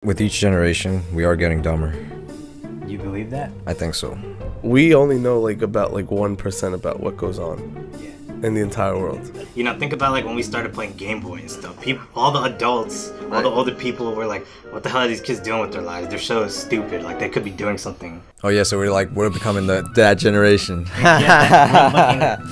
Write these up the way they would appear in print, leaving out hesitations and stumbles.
With each generation, we are getting dumber. You believe that? I think so. We only know like about like 1% about what goes on in the entire world. You know, think about like when we started playing Game Boy and stuff. People, all the adults, all the older people were like, "What the hell are these kids doing with their lives? They're so stupid. Like they could be doing something." Oh yeah, so we're becoming that generation.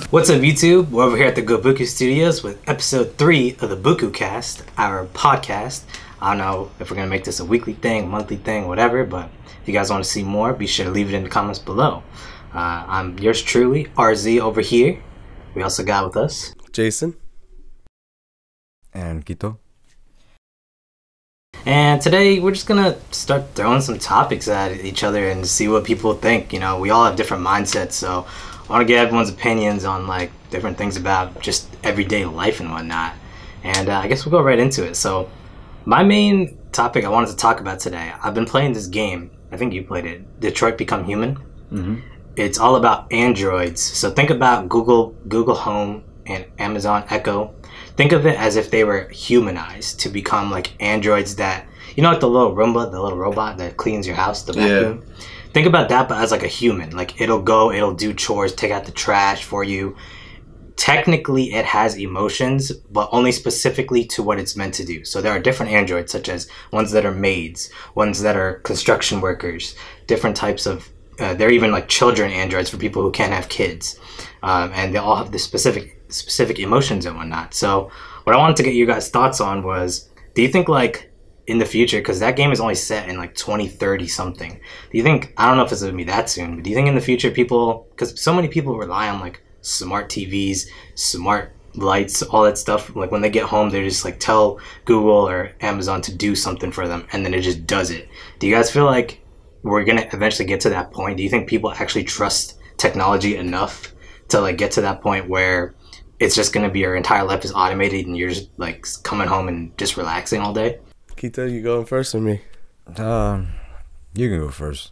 What's up, YouTube? We're over here at the Bukucast Studios with episode 3 of the Bukucast, our podcast. I don't know if we're gonna make this a weekly thing, monthly thing, whatever. But if you guys want to see more, be sure to leave it in the comments below. I'm yours truly, RZ over here. We also got with us Jason. And Quito. And today we're just gonna start throwing some topics at each other and see what people think. You know, we all have different mindsets, so I want to get everyone's opinions on like different things about just everyday life and whatnot. And I guess we'll go right into it. So my main topic I wanted to talk about today, I've been playing this game. I think you played it, Detroit Become Human. Mm-hmm. It's all about androids. So think about Google Home and Amazon Echo. Think of it as if they were humanized to become like androids that, you know, like the little Roomba, the little robot that cleans your house, the vacuum. Yeah. Think about that, but as like a human. Like it'll do chores, take out the trash for you. Technically, it has emotions, but only specifically to what it's meant to do. So there are different androids, such as ones that are maids, ones that are construction workers, different types of they're even like children androids for people who can't have kids, and they all have the specific emotions and whatnot. So what I wanted to get you guys' thoughts on was, do you think like in the future, because that game is only set in like 2030 something, do you think, I don't know if it's going to be that soon, but do you think in the future people, because so many people rely on like smart TVs, smart lights, all that stuff, like when they get home they just like tell Google or Amazon to do something for them and then it just does it. Do you guys feel like we're gonna eventually get to that point? Do you think people actually trust technology enough to like get to that point where it's just gonna be your entire life is automated and you're just like coming home and just relaxing all day? Kita, you going first or me? You can go first.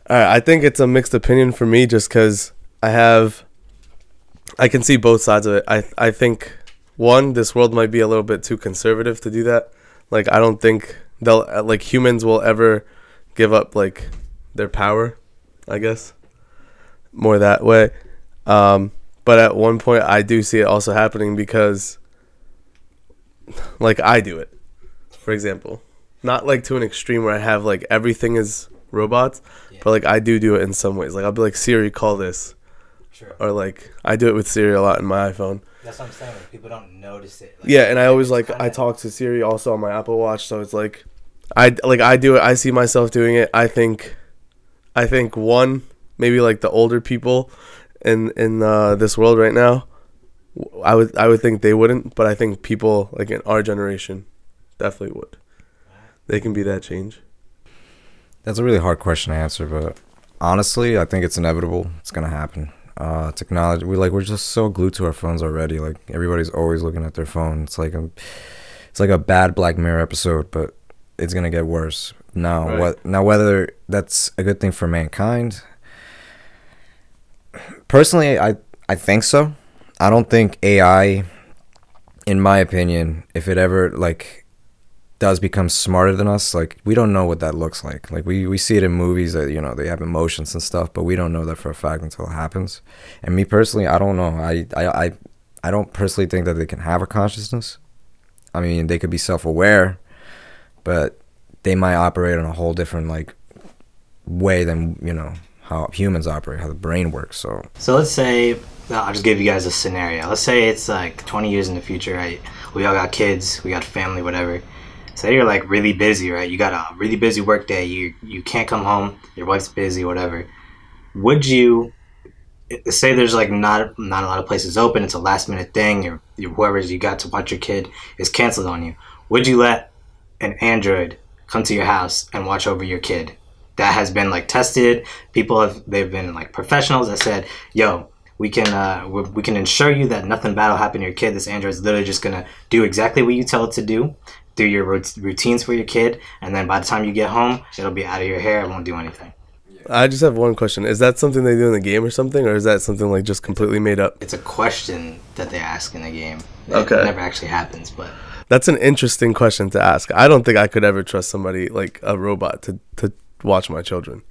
All right, I think it's a mixed opinion for me just because I can see both sides of it. I think, one, this world might be a little bit too conservative to do that. Like, I don't think humans will ever give up like their power, I guess, more that way. But at one point I do see it also happening because like I do it, for example, not like to an extreme where I have like everything is robots, but like I do it in some ways. Like I'll be like, Siri, call this. Sure. Or like I do it with Siri a lot in my iPhone. That's what I'm saying, like, people don't notice it. Like, yeah, and I always like I talk to Siri also on my Apple Watch, so it's like I do it. I see myself doing it. I think one, maybe like the older people in this world right now, I would think they wouldn't, but I think people like in our generation definitely would. They can be that change. That's a really hard question to answer, but honestly, I think it's inevitable. It's gonna happen. Technology, we're just so glued to our phones already. Like everybody's always looking at their phone. It's like a bad Black Mirror episode, but it's gonna get worse. Now, right. Whether that's a good thing for mankind, personally, I think so. I don't think AI, in my opinion, if it ever like does become smarter than us, like we don't know what that looks like. Like we see it in movies that, you know, they have emotions and stuff, but we don't know that for a fact until it happens. And me personally, I don't know. I don't personally think that they can have a consciousness. I mean, they could be self-aware, but they might operate in a whole different like way than, you know, how humans operate, how the brain works. So let's say, I'll just give you guys a scenario. Let's say it's like 20 years in the future, right? We all got kids, we got family, whatever. Say you're like really busy, right? You got a really busy work day. You can't come home. Your wife's busy, whatever. Would you say there's like not a lot of places open? It's a last minute thing. Whoever you got to watch your kid is canceled on you. Would you let an android come to your house and watch over your kid? That has been like tested. They've been like professionals that said, yo, we can ensure you that nothing bad will happen to your kid. This android's literally just gonna do exactly what you tell it to do your routines for your kid, and then by the time you get home, it'll be out of your hair. It won't do anything. I just have one question. Is that something they do in the game or something, or is that something like just completely made up? It's a question that they ask in the game. Okay. It never actually happens, but That's an interesting question to ask. I don't think I could ever trust somebody like a robot to watch my children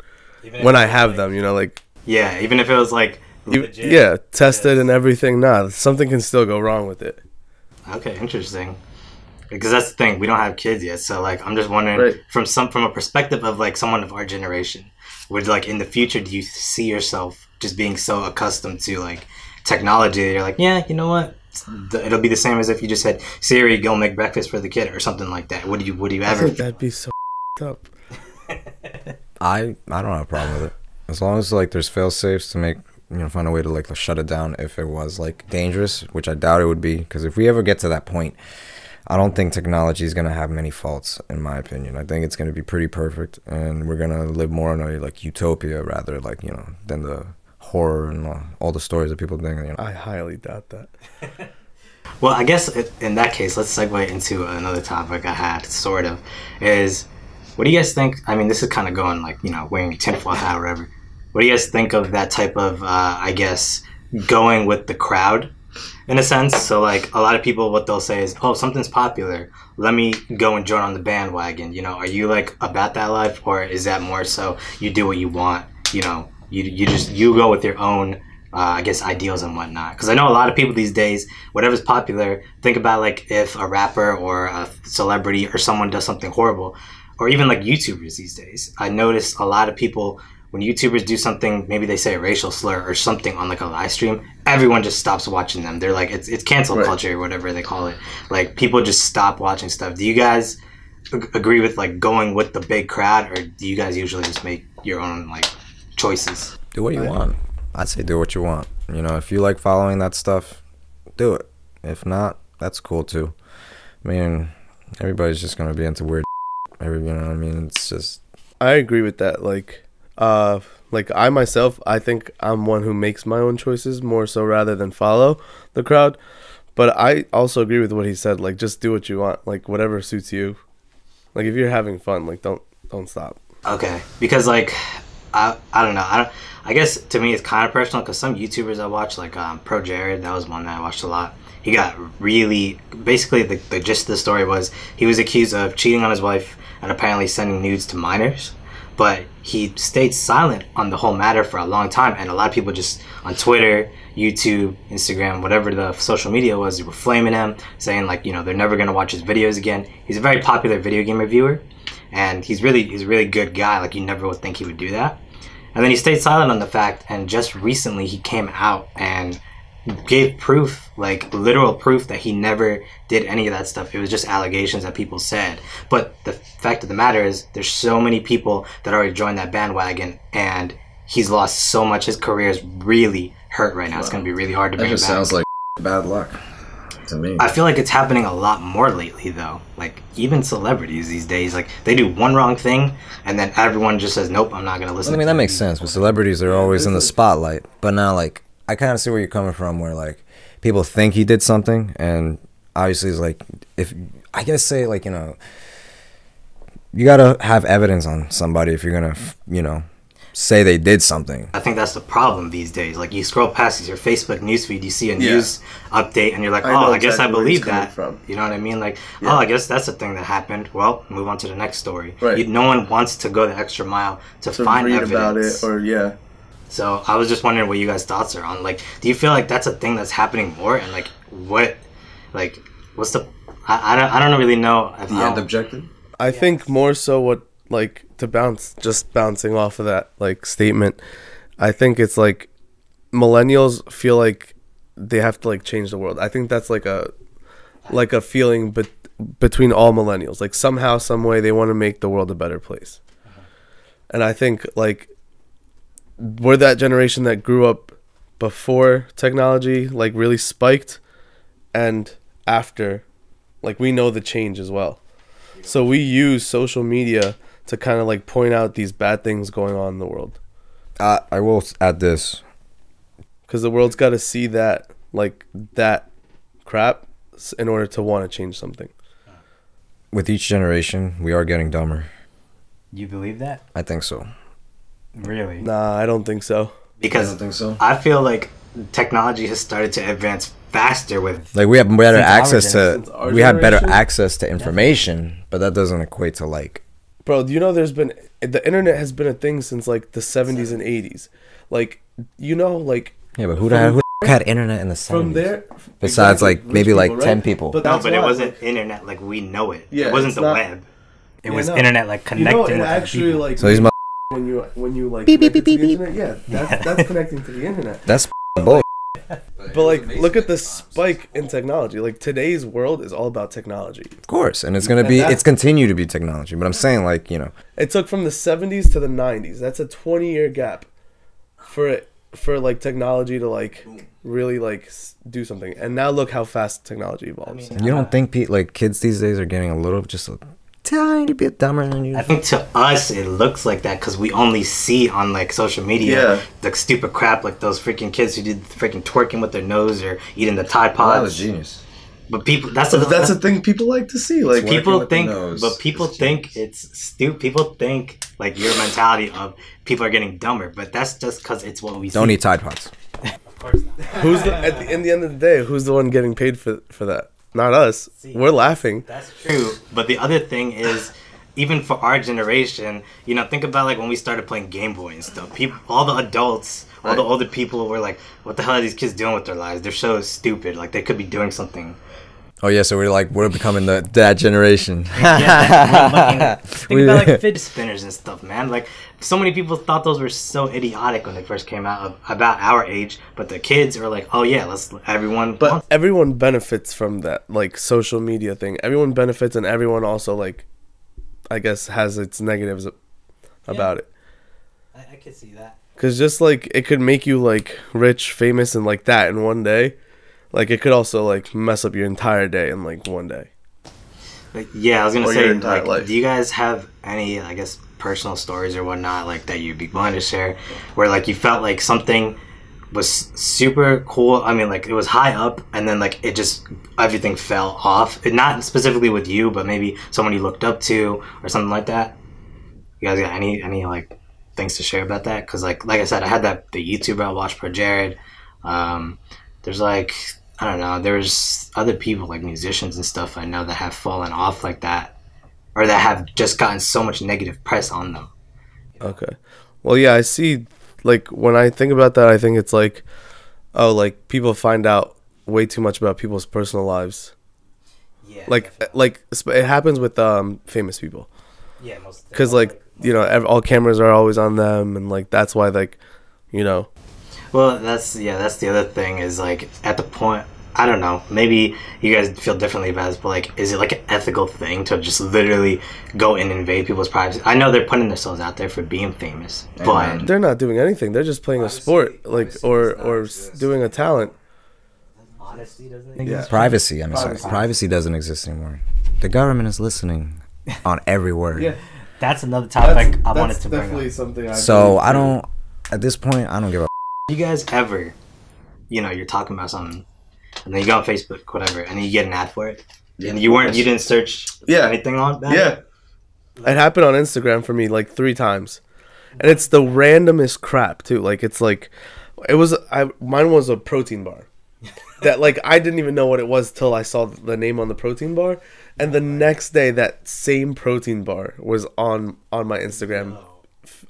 when I have them. You know, like Yeah, even if it was like legit. yeah, tested and everything. Nah, something can still go wrong with it. Okay, interesting. Because that's the thing, we don't have kids yet, so like I'm just wondering Right. from a perspective of like someone of our generation, would like in the future do you see yourself just being so accustomed to like technology that you're like, yeah, you know what? It'll be the same as if you just said Siri, go make breakfast for the kid or something like that. Would you I ever? think that'd be so up. I don't have a problem with it as long as like there's fail safes to make find a way to like shut it down if it was like dangerous, which I doubt it would be, because if we ever get to that point, I don't think technology is gonna have many faults, in my opinion. I think it's gonna be pretty perfect, and we're gonna live more in a like utopia rather like than the horror and all the stories that people think. I highly doubt that. Well, I guess in that case, let's segue into another topic I had, sort of, is what do you guys think? I mean, this is kind of going like, wearing your tinfoil hat or whatever. What do you guys think of that type of, I guess, going with the crowd, in a sense? So, like, a lot of people, what they'll say is, oh, something's popular. Let me go and join on the bandwagon. Are you, like, about that life? Or is that more so you do what you want, you go with your own I guess ideals and whatnot, because I know a lot of people these days, whatever's popular, think about like if a rapper or a celebrity or someone does something horrible, or even like YouTubers these days. I notice a lot of people, when YouTubers do something, maybe they say a racial slur or something on like a live stream, everyone just stops watching them. They're like, it's cancel Right. culture or whatever they call it. Like people just stop watching stuff. Do you guys agree with like going with the big crowd, or do you guys usually just make your own like choices? Do what you want. I'd say do what you want. If you like following that stuff, do it. If not, that's cool too. I mean, everybody's just gonna be into weird. It's just. I agree with that. Like I myself, I think I'm one who makes my own choices more so rather than follow the crowd. But I also agree with what he said. Like, just do what you want. Like, whatever suits you. Like, if you're having fun, like, don't stop. Okay, because like I don't know. I guess to me it's kind of personal because some YouTubers I watch, like Pro Jared, that was one that I watched a lot. He got really, basically the gist of the story was he was accused of cheating on his wife and apparently sending nudes to minors, but he stayed silent on the whole matter for a long time, and a lot of people just on Twitter, YouTube, Instagram, whatever the social media was, they were flaming him, saying like, they're never gonna watch his videos again. He's a very popular video game reviewer, and he's a really good guy. Like, you never would think he would do that. And then he stayed silent on the fact, and just recently he came out and gave proof, like literal proof, that he never did any of that stuff. It was just allegations that people said. But the fact of the matter is, there's so many people that already joined that bandwagon, and he's lost so much. His career is really hurt right now. It's going to be really hard to bring it back. That just sounds like bad luck to me. I feel like it's happening a lot more lately, though. Like, even celebrities these days, like, they do one wrong thing, and then everyone just says, nope, I'm not going to listen. I mean, that makes sense. But celebrities are always in the spotlight. But now, like, I kind of see where you're coming from, where, like, people think he did something, and obviously it's like, if, I guess say, like, you got to have evidence on somebody if you're going to, say they did something. I think that's the problem these days. Like, you scroll past your Facebook newsfeed, you see a news update, and you're like, I guess I believe that. You know what I mean? Like, oh, I guess that's the thing that happened. Well, move on to the next story. Right. No one wants to go the extra mile to find read evidence about it, or So I was just wondering what you guys' thoughts are on, like, do you feel like that's a thing that's happening more, and like what's the I don't really know The end objective? I think more so what, like, bouncing off of that, like, statement, I think it's like millennials feel like they have to, like, change the world. I think that's like a feeling between all millennials. Like, somehow, some way, they want to make the world a better place. And I think, like, we're that generation that grew up before technology, like, really spiked, and after, like, we know the change as well. So we use social media to kind of, like, point out these bad things going on in the world. I will add this. Because the world's got to see that, like, that crap in order to want to change something. With each generation, we are getting dumber. You believe that? I think so. Really? Nah, I don't think so. Because I don't think so. I feel like technology has started to advance faster with Like we have better Since our access Since to our we have better generation? access to information, but that doesn't equate to like Bro, do you know the internet has been a thing since like the 70s and 80s. Like, you know, like yeah, but who the f- had internet in the 70s? from there Besides like rich maybe like people, 10 right? people. no, that's but it why, wasn't like, internet like we know it. Yeah, It wasn't it's the not- web. It Yeah, was no. internet like you know, connecting it with other actually people. like So he's my when you like Beep, beep, connected beep, to the beep, internet, yeah, that's connecting to the internet. that's bull. But like, look at the spike in technology. Like today's world is all about technology. Of course, and it's gonna And be that's- it's continue to be technology. But I'm saying like It took from the 70s to the 90s. That's a 20-year gap for like technology to like really like do something. And now look how fast technology evolves. you don't think like kids these days are getting just a tiny bit dumber than you? I think to us it looks like that because we only see on like social media Yeah. like stupid crap like those freaking kids who did freaking twerking with their nose or eating the Tide Pods. genius. But people, that's the thing people like to see. Like, Twerking people with the think, nose but people is think genius. it's stupid. People think like your mentality of people are getting dumber, but that's just because it's what we Don't see. eat Tide Pods. Of course not. who's in the end of the day, who's the one getting paid for that? Not us. We're laughing. That's true. But the other thing is, even for our generation, think about like when we started playing Game Boy and stuff. People, all the adults, all the older people were like, "What the hell are these kids doing with their lives? They're so stupid. Like they could be doing something." Oh yeah, so we're becoming that generation. Think about like fidget spinners and stuff, man. Like so many people thought those were so idiotic when they first came out about our age, but the kids are like, oh yeah, everyone. But wants- everyone benefits from that, like, social media thing. Everyone benefits, and everyone also, like, I guess, has its negatives about it. I could see that. Because just, like, it could make you, like, rich, famous, and, like, that in one day. Like, it could also, like, mess up your entire day in, like, one day. Like, yeah, I was gonna Or say, your entire like, life. do you guys have any, I guess, personal stories or whatnot, like that you'd be willing to share, where like you felt like something was super cool? I mean, like it was high up, and then like it just everything fell off. Not specifically with you, but maybe someone you looked up to or something like that. You guys got any like things to share about that? Because like I said, I had the YouTuber I watched, Pro Jared. There's like, I don't know, there's other people like musicians and stuff I know that have fallen off like that, or that have just gotten so much negative press on them. Okay. Well, yeah, I see, like, when I think about that, I think it's like, oh, like, people find out way too much about people's personal lives. Yeah. Like it happens with famous people. yeah, most. Because, like, all cameras are always on them, and, like, that's why, like, Well, that's the other thing is like at the point. I don't know. Maybe you guys feel differently about this, but like, is it like an ethical thing to just literally go and invade people's privacy? I know they're putting themselves out there for being famous, but they're not doing anything. They're just playing a sport, like, or doing a talent. honesty doesn't Yeah. Privacy. I'm sorry. Privacy doesn't exist anymore. The government is listening on every word. Yeah. That's another topic I wanted to bring up. something. So I don't. At this point, I don't give a. You guys ever, you're talking about something, and then you go on Facebook, whatever, and then you get an ad for it, and you didn't search anything on that? Yeah. It happened on Instagram for me like 3 times. And it's the randomest crap too. Like it's like mine was a protein bar. That like I didn't even know what it was till I saw the name on the protein bar, and the next day that same protein bar was on my Instagram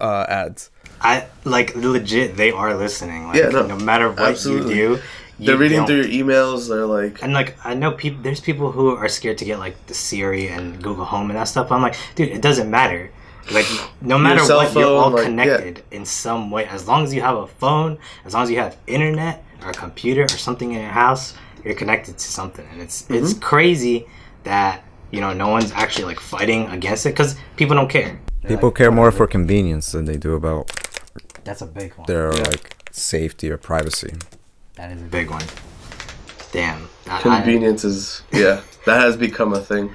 ads. I like legit. They are listening. Like, Yeah, no, no matter what absolutely. you do, They're reading don't- through your emails. They're like, And like I know people. There's people who are scared to get like the Siri and Google Home and that stuff. I'm like, dude, it doesn't matter. Like no matter cell what, you're phone, all like, connected in some way. As long as you have a phone, as long as you have internet or a computer or something in your house, you're connected to something. And it's crazy that no one's actually like fighting against it because people don't care. People care more for convenience than they do about That's a big one. their like safety or privacy. That is a big one. Damn. convenience is that has become a thing.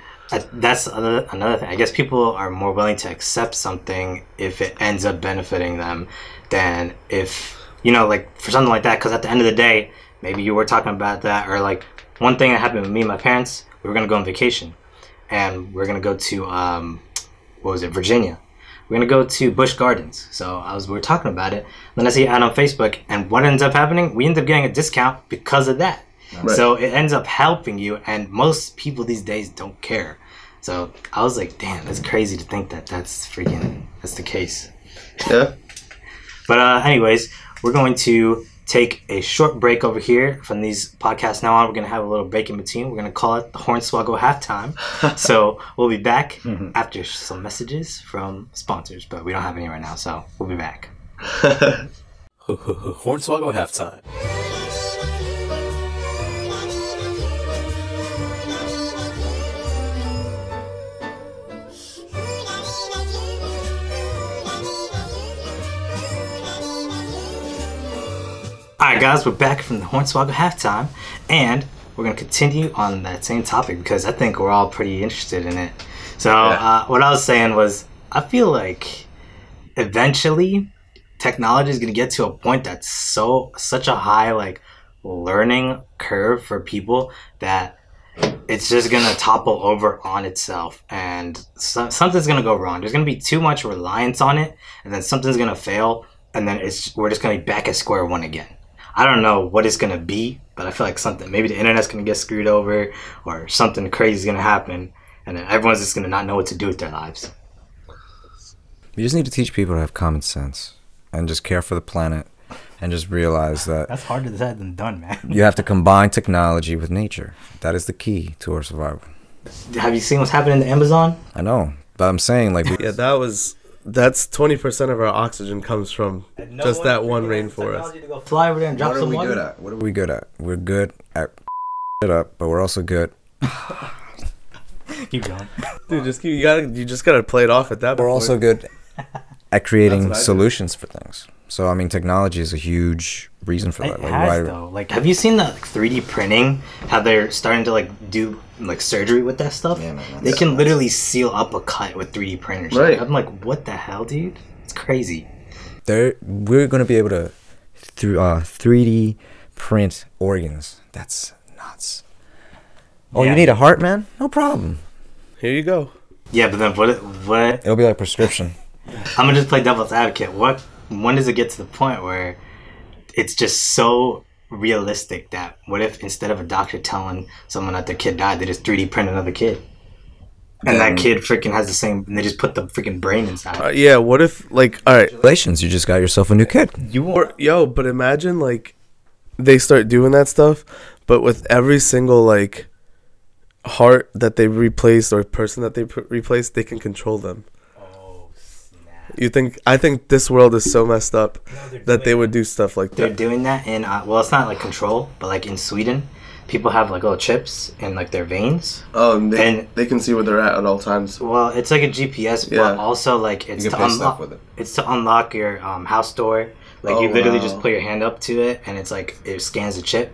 That's another thing. I guess people are more willing to accept something if it ends up benefiting them than if, like for something like that. Because at the end of the day, maybe you were talking about that, or like one thing that happened with me and my parents, we were going to go on vacation. And we are going to go to, Virginia. we're gonna go to Busch Gardens. So we were talking about it. Then I see an ad on Facebook, and what ends up happening? We end up getting a discount because of that. Right. So it ends up helping you, and most people these days don't care. So I was like, damn, that's crazy to think that's the case. Yeah. But anyways, we're going to take a short break over here from these podcasts now on. We're going to have a little break in between. We're going to call it the Hornswoggle Halftime. So we'll be back after some messages from sponsors, but we don't have any right now, so we'll be back. Hornswoggle Halftime. Alright guys, we're back from the Hornswoggle Halftime, and we're going to continue on that same topic because I think we're all pretty interested in it. So what I was saying was, I feel like eventually technology is going to get to a point that's such a high like learning curve for people that it's just going to topple over on itself, and something's going to go wrong. There's going to be too much reliance on it, and then something's going to fail, and then we're just going to be back at square one again. I don't know what it's going to be, but I feel like maybe the internet's going to get screwed over, or something crazy is going to happen, and then everyone's just going to not know what to do with their lives. You just need to teach people to have common sense and just care for the planet and just realize that that's harder said than done, man. You have to combine technology with nature. That is the key to our survival. Have you seen what's happening in the Amazon? I know, but I'm saying like that's 20% of our oxygen comes from just that one rainforest. Fly over there and drop some water. What are we good at? We're good at it up, but we're also good. Keep going, dude. You just gotta play it off at that point. We're also good at creating solutions for things. So I mean, technology is a huge reason for that. It has, though. Like, have you seen the 3D printing? How they're starting to like do like surgery with that stuff? Yeah, man, they can literally seal up a cut with 3D printers. Right. I'm like, what the hell, dude? It's crazy. We're gonna be able to 3D print organs. That's nuts. Oh, yeah. You need a heart, man? No problem. Here you go. Yeah, but then what? It'll be like prescription. I'm gonna just play devil's advocate. When does it get to the point where it's just so realistic that what if instead of a doctor telling someone that their kid died, they just 3D print another kid? And that kid freaking has the same, and they just put the freaking brain inside. Yeah, what if, like, alright. Congratulations, you just got yourself a new kid. But imagine, like, they start doing that stuff, but with every single, like, heart that they replaced or person that they replaced, they can control them. I think this world is so messed up that they would do stuff like that. They're doing that in, well, it's not like control, but like in Sweden, people have like little chips in like their veins. Oh, and they can see where they're at all times. Well, it's like a GPS, but also like it's to unlock your house door. Like you literally just put your hand up to it, and it's like it scans the chip,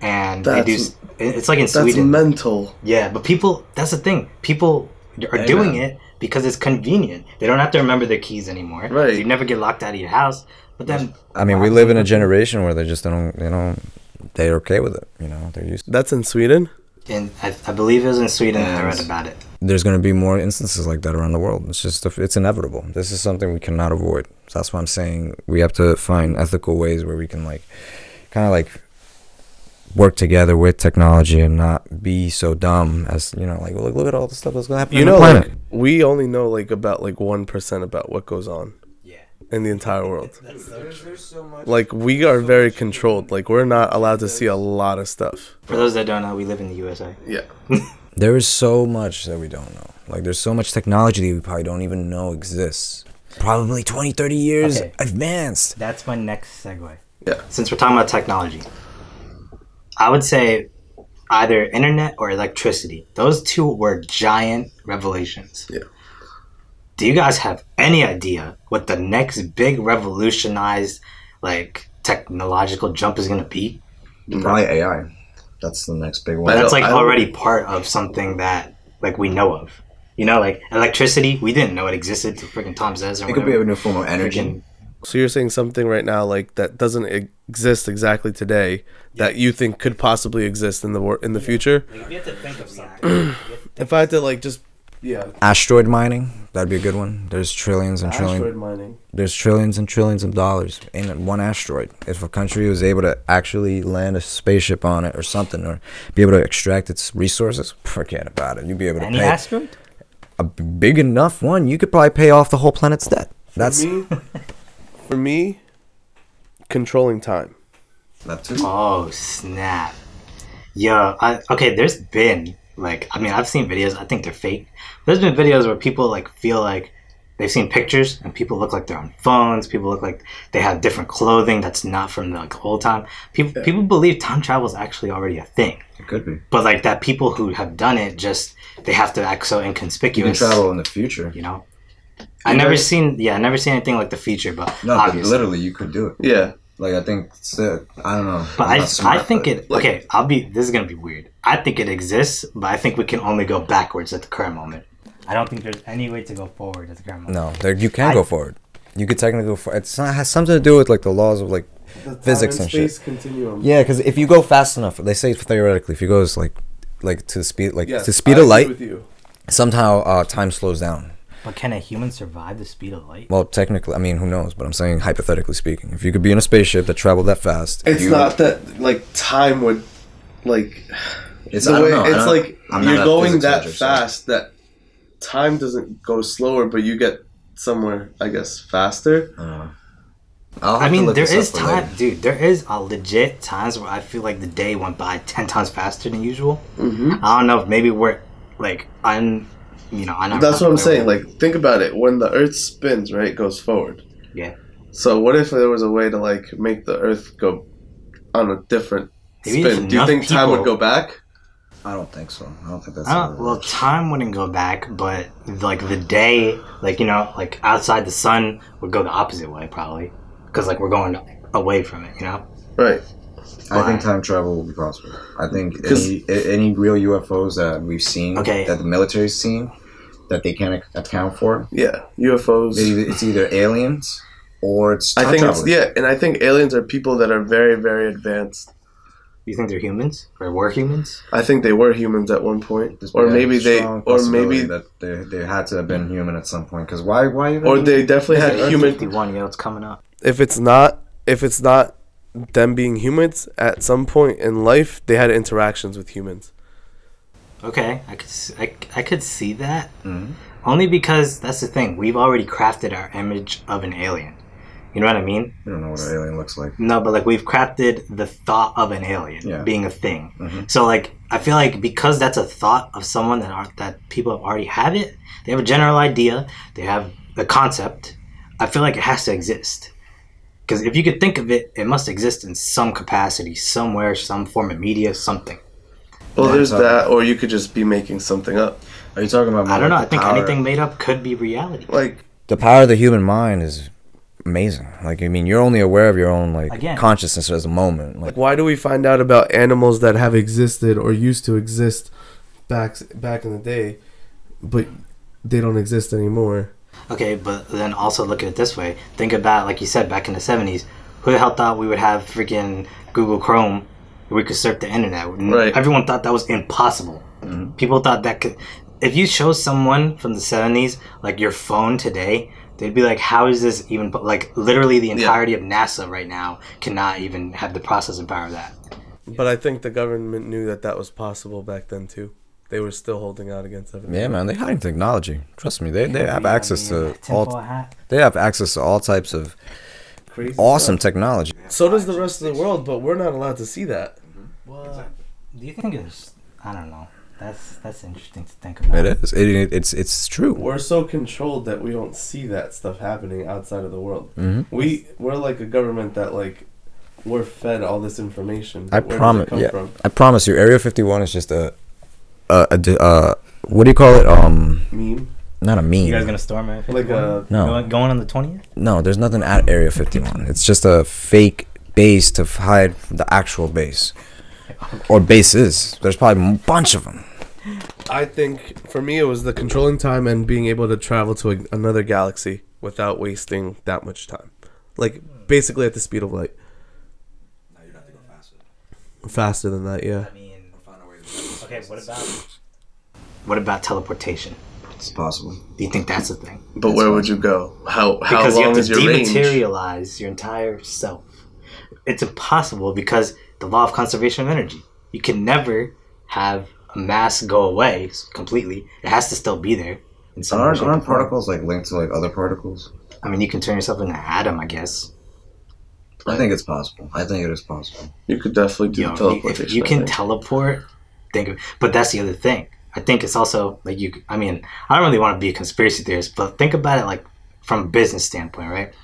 and it's like in Sweden. That's mental. Yeah, but that's the thing. People are doing it because it's convenient. They don't have to remember their keys anymore. Right. You never get locked out of your house. But then, I mean, we live in a generation where they just don't, they're okay with it. They're used to it. That's in Sweden? And I believe it was in Sweden that I read about it. There's going to be more instances like that around the world. It's inevitable. This is something we cannot avoid. So that's why I'm saying we have to find ethical ways where we can work together with technology and not be so dumb as look at all the stuff that's gonna happen on the planet. We only know about 1% about what goes on in the entire world. There's so much. We are very controlled. We're not allowed to see a lot of stuff. For those that don't know, we live in the USA. Yeah. There is so much that we don't know. There's so much technology that we probably don't even know exists. Probably 20, 30 years advanced. That's my next segue. Yeah. Since we're talking about technology, I would say either internet or electricity. Those two were giant revelations. Yeah. Do you guys have any idea what the next big revolutionized technological jump is going to be? Probably AI. That's the next big one. But that's already part of something that we know of. Electricity, we didn't know it existed till freaking Tom says. It could be a new form of energy. So you're saying something right now that doesn't exist exactly today that you think could possibly exist in the future? If you have to think of something. If I had to just asteroid mining, That'd be a good one. There's trillions and Asteroid trillions. mining. There's trillions and trillions of dollars in one asteroid. If a country was able to actually land a spaceship on it or something, or be able to extract its resources, forget about it. You'd be able to Any pay asteroid? a big enough one. You could probably pay off the whole planet's debt. That's For me, controlling time. That too. Oh snap! Yo, okay. There's been like, I mean, I've seen videos. I think they're fake. There's been videos where people like feel like they've seen pictures and people look like they're on phones. People look like they have different clothing that's not from the like, old time. People believe time travel is actually already a thing. It could be. But like that, people who have done it just they have to act so You can inconspicuous. travel in the future. You know, I never seen anything like the future, but No, but obviously. literally, you could do it. Yeah. Like, I think, I don't know. But I'm not smart, I think but- it. Okay, this is gonna be weird. I think it exists, but I think we can only go backwards at the current moment. I don't think there's any way to go forward at the current moment. no. You can go forward. You could technically go forward. It has something to do with like the laws of like physics and shit. Continuum. Yeah, because if you go fast enough, they say theoretically, if you go like to the speed Yes, to speed I of agree light, with you. somehow time slows down. But can a human survive the speed of light? Well, technically, I mean, who knows? But I'm saying hypothetically speaking, if you could be in a spaceship that traveled that fast, It's you, not that like time would like. It's, the I don't way, know. it's like I'm not you're a going physics that major, so- fast that time doesn't go slower, but you get somewhere, I guess, faster. I don't know. I'll have I to mean, look there this is up for time, later. dude. There is a legit times where I feel like the day went by 10 times faster than usual. Mm-hmm. I don't know if maybe we're like I'm not. That's what I'm saying. Like, think about it. When the Earth spins, right, it goes forward. Yeah. So what if there was a way to like make the Earth go on a different Maybe if spin? Do you enough think time would people- go back? I don't think so. I don't think that's. Well, time wouldn't go back, but like the day, like like outside the sun would go the opposite way probably, because like we're going away from it, Right. I think time travel will be possible. I think any real UFOs that we've seen, that the military's seen, that they can't account for, Yeah. UFOs. it's either aliens or it's time I think travelers. and I think aliens are people that are very, very advanced. You think they're humans or were humans? I think they were humans at one point, There's or a maybe they, strong or possibility maybe, that they had to have been human at some point. Because why even? or they definitely had Earth human. 51, it's coming up. If it's not them being humans, at some point in life they had interactions with humans. Okay, I could see that. Mhm. Only because that's the thing. We've already crafted our image of an alien. You know what I mean? You don't know what an alien looks like. No, but like we've crafted the thought of an alien Yeah. being a thing. Mhm. So like I feel like because that's a thought of someone that people have already have it, they have a general idea, they have the concept. I feel like it has to exist. Because if you could think of it, it must exist in some capacity, somewhere, some form of media, something. Well, Yeah, there's so- that, or you could just be making something up. Are you talking about? I don't know. I the think power? anything made up could be reality. Like, the power of the human mind is amazing. Like, I mean, you're only aware of your own like Again. consciousness as a moment. Like, why do we find out about animals that have existed or used to exist back in the day, but they don't exist anymore? Okay, but then also look at it this way. Think about, like you said, back in the 70s, who the hell thought we would have freaking Google Chrome where we could surf the internet? Right. Everyone thought that was impossible. People thought that could... If you show someone from the 70s, like your phone today, they'd be like, how is this even... Like, literally the entirety of NASA right now cannot even have the processing power of that. But I think the government knew that was possible back then too. They were still holding out against everything. yeah, man, they hide technology. Trust me, they have Yeah, access I mean, to tinfoil all. hat. They have access to all types of Crazy awesome stuff. technology. So does the rest of the world, but we're not allowed to see that. Well, do you think it's... I don't know. That's interesting to think about. It is. It's true. We're so controlled that we don't see that stuff happening outside of the world. Hmm. We're like a government that like we're fed all this information. I Where does it promise. come Yeah, from? I promise you. Area 51 is just a what do you call it? Meme. Not a meme. You guys gonna storm it? Like a No. Going on the 20th? No, there's nothing at Area 51. It's just a fake base to hide the actual base. Or bases. There's probably a bunch of them. I think for me it was the controlling time and being able to travel to another galaxy without wasting that much time. Like basically at the speed of light. No, you'd have to go faster. Faster than that, yeah. I mean, okay, what about teleportation? It's possible. Do you think that's a thing? But where would you go? How because long is your range? Because you have to dematerialize your entire self. It's impossible because the law of conservation of energy. You can never have a mass go away completely. It has to still be there. Aren't particles like linked to like other particles? I mean, you can turn yourself into an atom, I guess. I think it's possible. I think it is possible. You could definitely do teleportation. If you can teleport, but that's the other thing. I think it's also like I mean, I don't really want to be a conspiracy theorist, but think about it like from a business standpoint, right?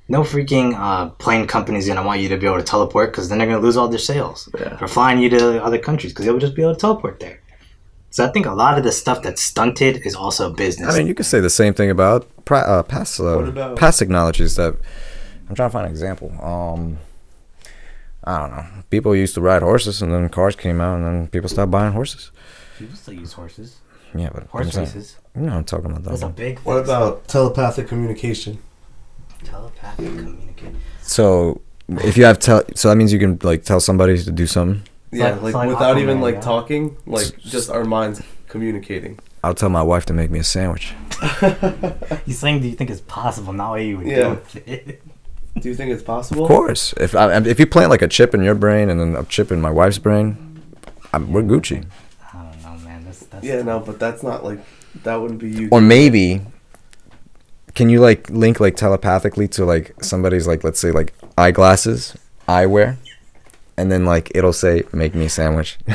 No freaking plane company's gonna want you to be able to teleport because then they're gonna lose all their sales for flying you to other countries because they'll just be able to teleport there. So I think a lot of the stuff that's stunted is also business. I mean, you could say the same thing about past technologies. That I'm trying to find an example. I don't know. People used to ride horses, and then cars came out, and then people stopped buying horses. People still use horses. Yeah, but horse races. I'm talking about that. That's a big thing. What about telepathic communication? Telepathic communication. So if you have so that means you can like tell somebody to do something. Yeah, like without even like talking, like just our minds communicating. I'll tell my wife to make me a sandwich. He's saying, do you think it's possible? Not what you would do it. Do you think it's possible? Of course. If you plant like a chip in your brain and then a chip in my wife's brain, we're Gucci. I don't know, man. That's yeah, no, but that's not like that wouldn't be you. Or maybe, can you like link like telepathically to like somebody's like, let's say like eyeglasses, eyewear, and then like it'll say make me a sandwich. So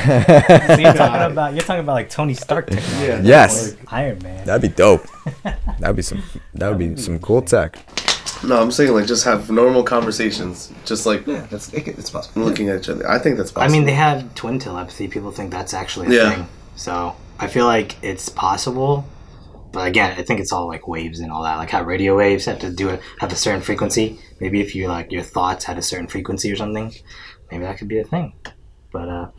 you're talking about like Tony Stark technology. Yeah. Yes. Like Iron Man. That'd be dope. That would be some cool tech. No, I'm saying like just have normal conversations, just like it's possible. Looking at each other. I think that's possible. I mean, they have twin telepathy. People think that's actually a thing. So I feel like it's possible, but again, I think it's all like waves and all that. Like how radio waves have a certain frequency. Maybe if you like your thoughts had a certain frequency or something, maybe that could be a thing. But all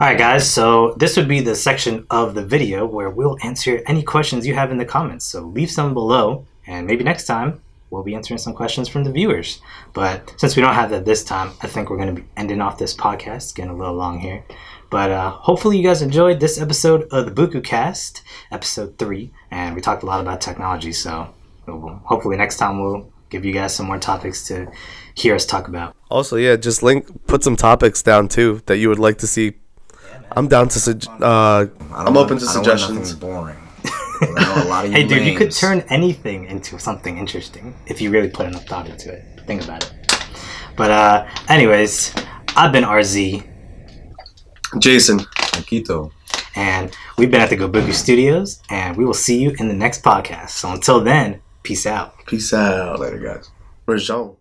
right, guys. So this would be the section of the video where we'll answer any questions you have in the comments. So leave some below, and maybe next time we'll be answering some questions from the viewers. But since we don't have that this time, I think we're going to be ending off this podcast. Getting a little long here. But hopefully you guys enjoyed this episode of the Bukucast, episode 3. And we talked a lot about technology. So hopefully next time we'll give you guys some more topics to hear us talk about. Also, yeah, just put some topics down too that you would like to see. Yeah, I'm down to I'm open to suggestions. Boring. Hey dude, you could turn anything into something interesting if you really put enough thought into it. Think about it. But anyways, I've been RZ, Jason, and Quito, and we've been at the Buku Studios, and we will see you in the next podcast. So until then, peace out. Peace out. Later, guys. Where's Jean?